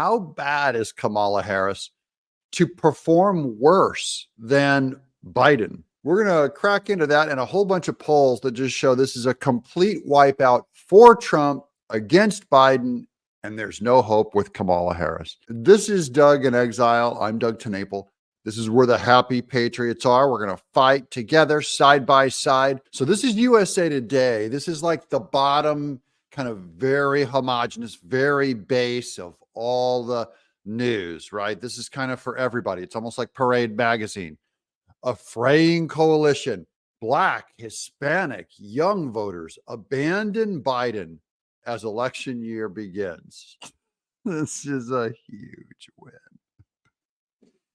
how bad is Kamala Harris to perform worse than Biden? We're going to crack into that and a whole bunch of polls that just show this is a complete wipeout for Trump against Biden, and there's no hope with Kamala Harris. This is Doug in Exile. I'm Doug TeNapel. This is where the happy patriots are. We're going to fight together side by side. So this is USA Today. This is like the bottom, kind of very homogenous, very base of all the news, right? This is kind of for everybody. It's almost like Parade Magazine. A fraying coalition, Black, Hispanic, young voters abandon Biden as election year begins. This is a huge win.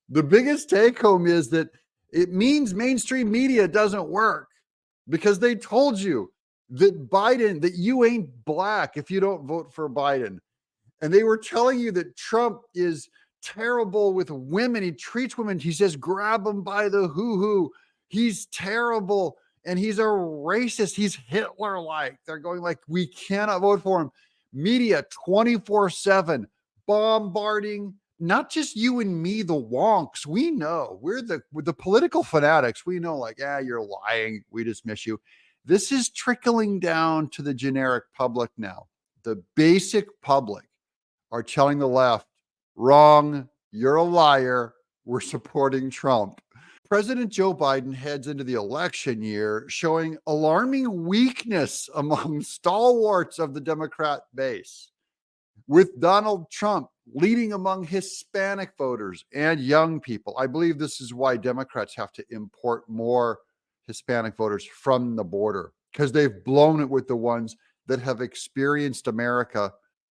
The biggest take home is that it means mainstream media doesn't work because they told you that Biden, that you ain't Black if you don't vote for Biden. And they were telling you that Trump is terrible with women. He treats women, he says, grab them by the hoo-hoo. He's terrible and he's a racist. He's Hitler-like. They're going like, we cannot vote for him. Media 24/7 bombarding, not just you and me, the wonks. We know we're the political fanatics. We know like, yeah, you're lying. We dismiss you. This is trickling down to the generic public now. The basic public are telling the left, wrong, you're a liar, we're supporting Trump. President Joe Biden heads into the election year showing alarming weakness among stalwarts of the Democrat base, with Donald Trump leading among Hispanic voters and young people. I believe this is why Democrats have to import more Hispanic voters from the border, because they've blown it with the ones that have experienced America.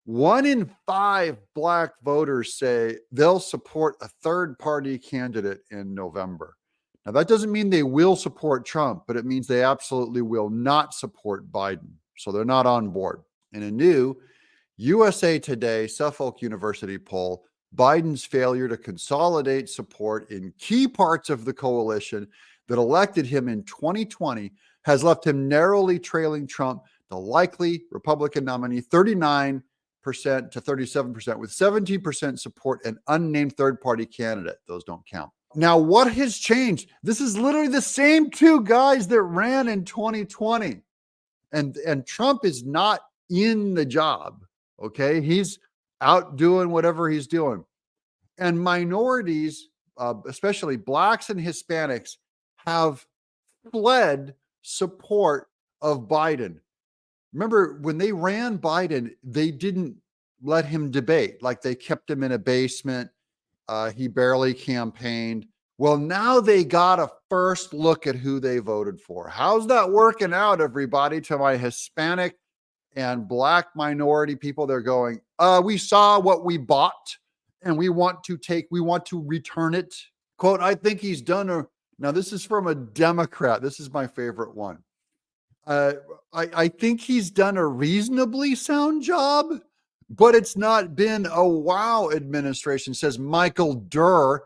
1 in 5 Black voters say they'll support a third-party candidate in November. Now, that doesn't mean they will support Trump, but it means they absolutely will not support Biden. So they're not on board. In a new USA Today Suffolk University poll, Biden's failure to consolidate support in key parts of the coalition that elected him in 2020 has left him narrowly trailing Trump, the likely Republican nominee, 39% to 37%, with 17% support an unnamed third-party candidate. Those don't count. Now, what has changed? This is literally the same 2 guys that ran in 2020. And Trump is not in the job, okay? He's out doing whatever he's doing. And minorities, especially Blacks and Hispanics, have fled support of Biden. Remember, when they ran Biden, they didn't let him debate. Like, they kept him in a basement. He barely campaigned. Well, now they got a first look at who they voted for. How's that working out, everybody? To my Hispanic and Black minority people, they're going, we saw what we bought and we want to return it. Quote, I think he's done now this is from a Democrat. This is my favorite one. I think he's done a reasonably sound job, but it's not been a wow administration, says Michael Durr,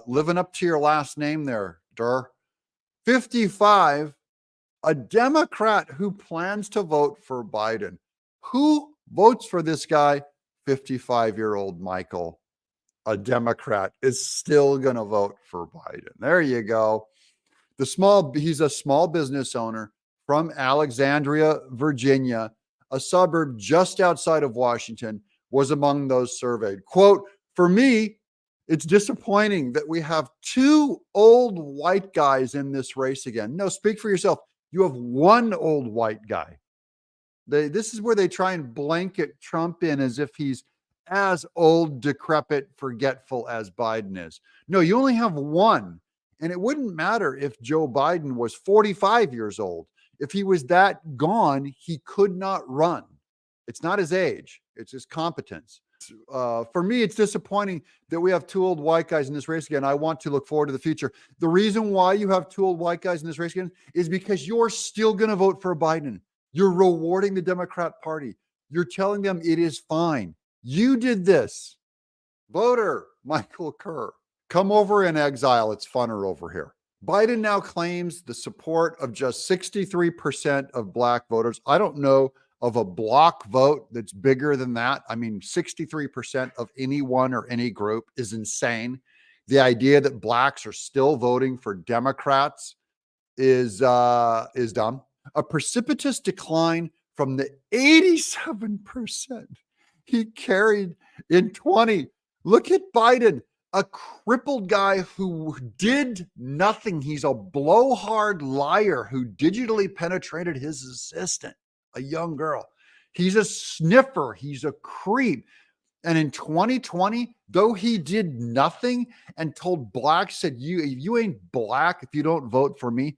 living up to your last name there, Durr. 55, a Democrat who plans to vote for Biden. Who votes for this guy? 55-year-old Michael, a Democrat, is still going to vote for Biden. There you go. He's a small business owner from Alexandria, Virginia, a suburb just outside of Washington, was among those surveyed. Quote, for me, it's disappointing that we have 2 old white guys in this race again. No, speak for yourself. You have 1 old white guy. This is where they try and blanket Trump in as if he's as old, decrepit, forgetful as Biden is. No, you only have 1. And it wouldn't matter if Joe Biden was 45 years old. If he was that gone, he could not run. It's not his age. It's his competence. For me, it's disappointing that we have 2 old white guys in this race again. I want to look forward to the future. The reason why you have 2 old white guys in this race again is because you're still going to vote for Biden. You're rewarding the Democrat Party. You're telling them it is fine. You did this. Voter Michael Kerr, come over in Exile. It's funner over here. Biden now claims the support of just 63% of Black voters. I don't know of a block vote that's bigger than that. I mean, 63% of anyone or any group is insane. The idea that blacks are still voting for Democrats is dumb. A precipitous decline from the 87% he carried in 20. Look at Biden, a crippled guy who did nothing. He's a blowhard liar who digitally penetrated his assistant, a young girl. He's a sniffer. He's a creep. And in 2020, though he did nothing and told blacks, said, you ain't black if you don't vote for me,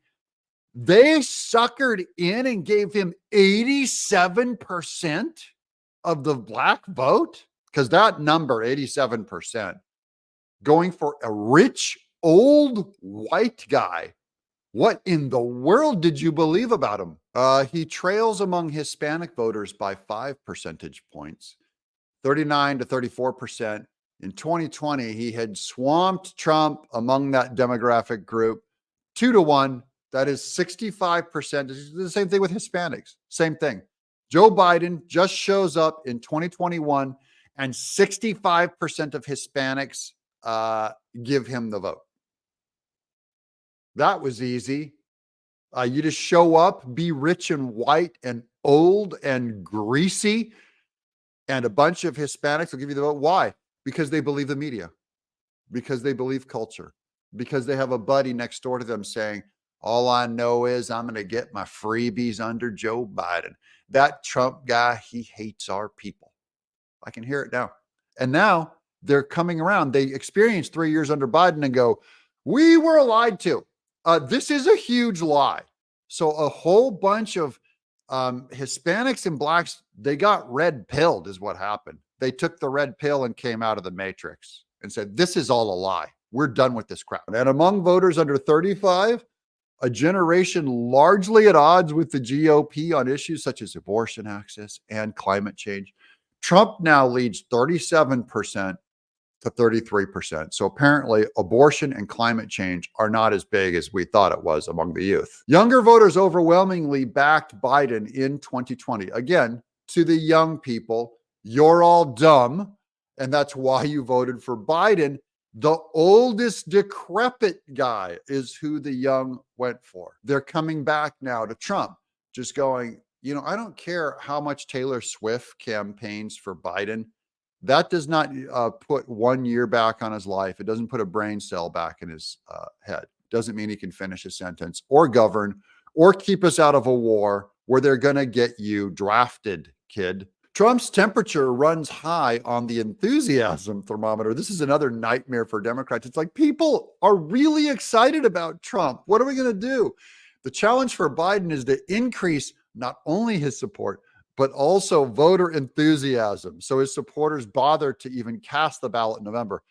they suckered in and gave him 87% of the black vote. Because that number, 87%, going for a rich, old white guy. What in the world did you believe about him? He trails among Hispanic voters by 5 percentage points. 39 to 34%. In 2020, he had swamped Trump among that demographic group 2-1. That is 65%. It's the same thing with Hispanics. Same thing. Joe Biden just shows up in 2021 and 65% of Hispanics give him the vote. That was easy. You just show up, be rich and white and old and greasy, and a bunch of Hispanics will give you the vote. Why? Because they believe the media, because they believe culture, because they have a buddy next door to them saying, all I know is I'm going to get my freebies under Joe Biden. That Trump guy, he hates our people. I can hear it now. And now they're coming around. They experienced 3 years under Biden and go, we were lied to. This is a huge lie. So a whole bunch of Hispanics and blacks, they got red pilled is what happened. They took the red pill and came out of the matrix and said, this is all a lie. We're done with this crap. And among voters under 35, a generation largely at odds with the GOP on issues such as abortion access and climate change, Trump now leads 37% to 33%. So apparently abortion and climate change are not as big as we thought it was among the youth. Younger voters overwhelmingly backed Biden in 2020. Again, to the young people, you're all dumb, and that's why you voted for Biden. The oldest decrepit guy is who the young went for. They're coming back now to Trump, just going, I don't care how much Taylor Swift campaigns for Biden. That does not put 1 year back on his life. It doesn't put a brain cell back in his head. Doesn't mean he can finish a sentence or govern or keep us out of a war where they're going to get you drafted, kid. Trump's temperature runs high on the enthusiasm thermometer. This is another nightmare for Democrats. It's like people are really excited about Trump. What are we going to do? The challenge for Biden is to increase not only his support, but also voter enthusiasm, so his supporters bother to even cast the ballot in November.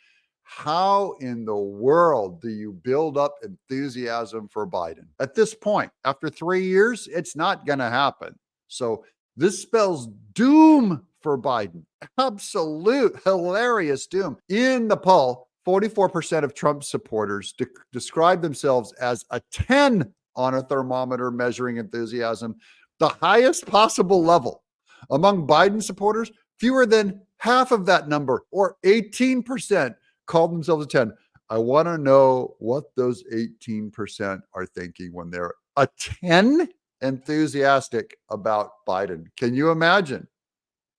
How in the world do you build up enthusiasm for Biden? At this point, after 3 years, it's not going to happen. So this spells doom for Biden. Absolute hilarious doom. In the poll, 44% of Trump supporters describe themselves as a 10 on a thermometer measuring enthusiasm, the highest possible level. Among Biden supporters, fewer than half of that number, or 18%, called themselves a 10. I want to know what those 18% are thinking when they're a 10 enthusiastic about Biden. Can you imagine?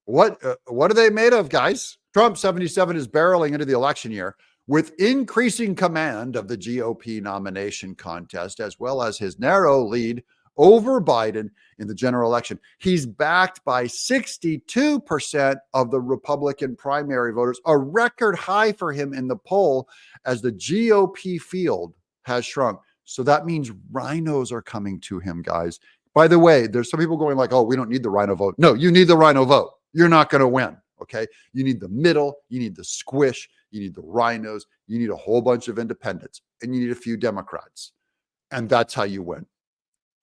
What are they made of, guys? Trump, 77, is barreling into the election year with increasing command of the GOP nomination contest, as well as his narrow lead over Biden in the general election. He's backed by 62% of the Republican primary voters, a record high for him in the poll as the GOP field has shrunk. So that means rhinos are coming to him, guys. By the way, there's some people going like, oh, we don't need the rhino vote. No, you need the rhino vote. You're not going to win, okay? You need the middle. You need the squish. You need the rhinos. You need a whole bunch of independents. And you need a few Democrats. And that's how you win.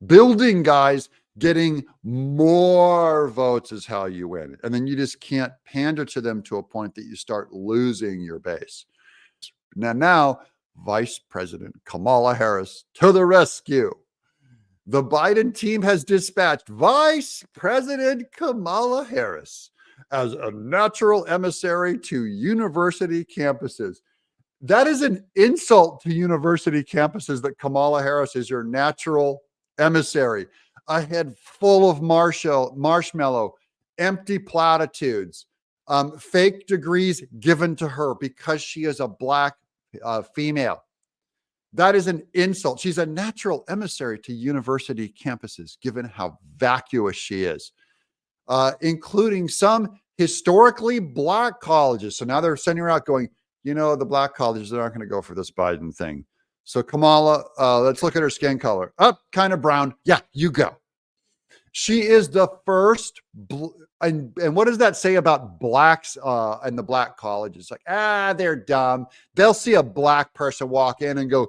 Building guys, getting more votes is how you win. And then you just can't pander to them to a point that you start losing your base. Now, Vice President Kamala Harris to the rescue. The Biden team has dispatched Vice President Kamala Harris as a natural emissary to university campuses. That is an insult to university campuses that Kamala Harris is your natural emissary. A head full of marshmallow, empty platitudes, fake degrees given to her because she is a black female. That is an insult. She's a natural emissary to university campuses, given how vacuous she is, including some historically black colleges. So now they're sending her out going, the black colleges, they're not going to go for this Biden thing. So Kamala, let's look at her skin color. Kind of brown. Yeah, you go. She is the first, and what does that say about blacks and the black colleges? Like, they're dumb. They'll see a black person walk in and go,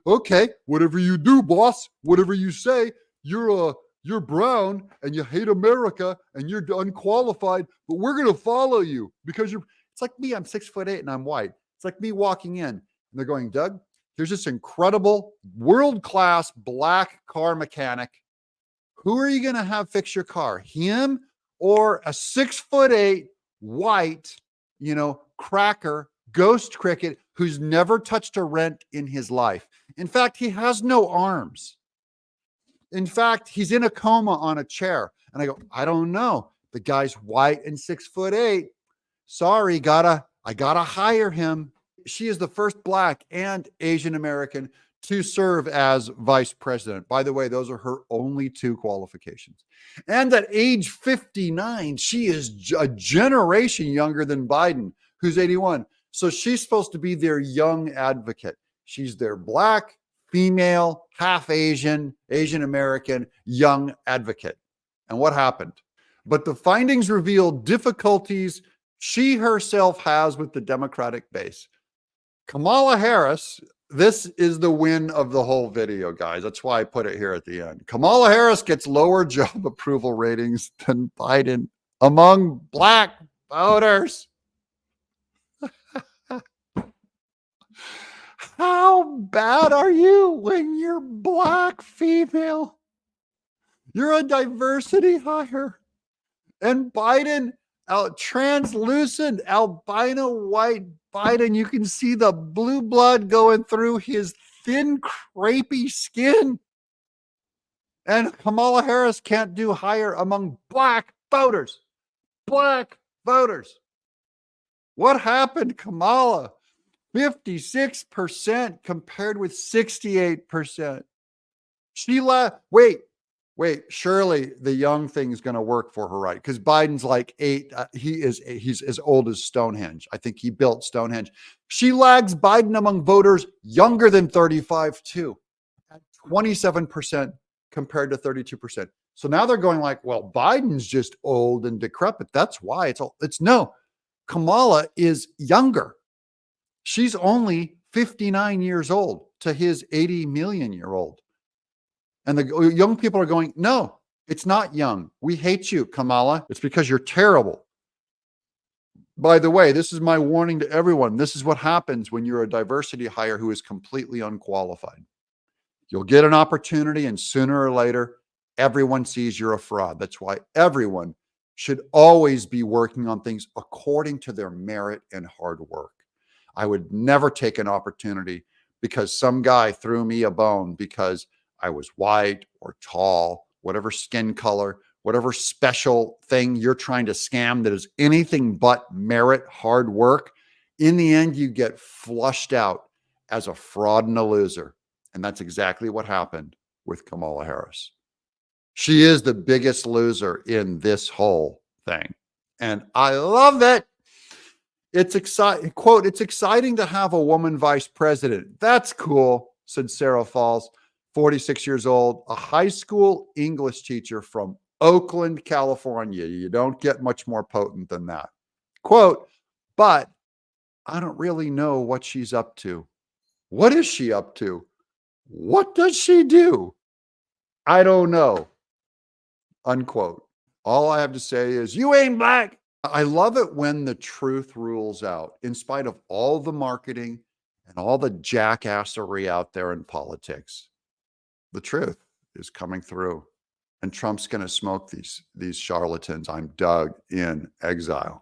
okay, whatever you do, boss, whatever you say, you're brown and you hate America and you're unqualified, but we're going to follow you because it's like me, I'm 6'8" and I'm white. It's like me walking in and they're going, Doug, here's this incredible world-class black car mechanic. Who are you going to have fix your car? Him or a 6'8" white, cracker, ghost cricket who's never touched a rent in his life? In fact, he has no arms. In fact, he's in a coma on a chair. And I go, I don't know. The guy's white and 6'8". Sorry, I gotta hire him. She is the first black and Asian American to serve as vice president. By the way, those are her only two qualifications. And at age 59, she is a generation younger than Biden, who's 81. So she's supposed to be their young advocate. She's their black, female, half Asian, Asian American, young advocate. And what happened? But the findings reveal difficulties she herself has with the Democratic base. Kamala Harris, this is the win of the whole video, guys. That's why I put it here at the end. Kamala Harris gets lower job approval ratings than Biden among black voters. How bad are you when you're black female? You're a diversity hire. And Biden, translucent albino white Biden, you can see the blue blood going through his thin, crepey skin. And Kamala Harris can't do higher among black voters. Black voters. What happened, Kamala? 56% compared with 68%. Wait, surely the young thing is going to work for her, right? Because Biden's like 8. He's as old as Stonehenge. I think he built Stonehenge. She lags Biden among voters younger than 35 too, at 27% compared to 32%. So now they're going like, well, Biden's just old and decrepit. That's why it's no. Kamala is younger. She's only 59 years old to his 80 million year old. And the young people are going, no, it's not young. We hate you, Kamala. It's because you're terrible. By the way, this is my warning to everyone. This is what happens when you're a diversity hire who is completely unqualified. You'll get an opportunity, and sooner or later, everyone sees you're a fraud. That's why everyone should always be working on things according to their merit and hard work. I would never take an opportunity because some guy threw me a bone because I was white or tall, whatever skin color, whatever special thing you're trying to scam that is anything but merit, hard work. In the end, you get flushed out as a fraud and a loser. And that's exactly what happened with Kamala Harris. She is the biggest loser in this whole thing. And I love it. It's exciting. Quote, it's exciting to have a woman vice president. That's cool, said Sarah Falls, 46 years old, a high school English teacher from Oakland, California. You don't get much more potent than that. Quote, but I don't really know what she's up to. What is she up to? What does she do? I don't know. Unquote. All I have to say is, you ain't black. I love it when the truth rules out, in spite of all the marketing and all the jackassery out there in politics. The truth is coming through, and Trump's going to smoke these charlatans. I'm Doug in exile.